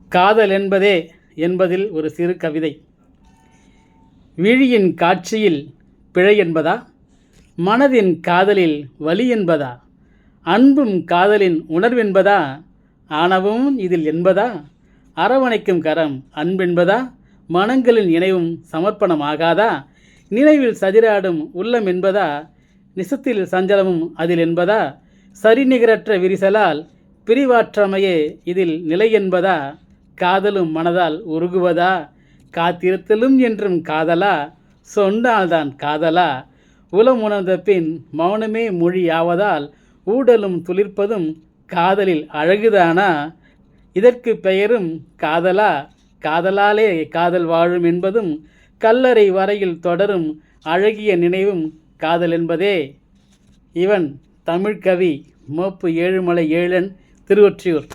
காதல் என்பதில் ஒரு சிறு கவிதை. விழியின் காட்சியில் பிழை என்பதா, மனதின் காதலில் வலி என்பதா, அன்பும் காதலின் உணர்வென்பதா, ஆணவமும் இதில் என்பதா, அரவணைக்கும் கரம் அன்பென்பதா, மனங்களின் இணைவும் சமர்ப்பணமாகாதா, நினைவில் சதிராடும் உள்ளம் என்பதா, நிசத்தில் சஞ்சலமும் அதில் என்பதா, சரிநிகரற்ற விரிசலால் பிரிவாற்றமையே இதில் நிலை என்பதா, காதலும் மனதால் உருகுவதா, காத்திருத்தலும் என்றும் காதலா, சொன்னால்தான் காதலா, உளம் உணர்ந்த பின் மௌனமே மொழியாவதால் ஊடலும் துளிர்ப்பதும் காதலில் அழகுதானா, இதற்கு பெயரும் காதலா, காதலாலே காதல் வாழும் என்பதும் கல்லறை வரையில் தொடரும் அழகிய நினைவும் காதல் என்பதே. இவன் தமிழ்கவி மோப்பு ஏழுமலை ஏழன், திருவொற்றியூர்.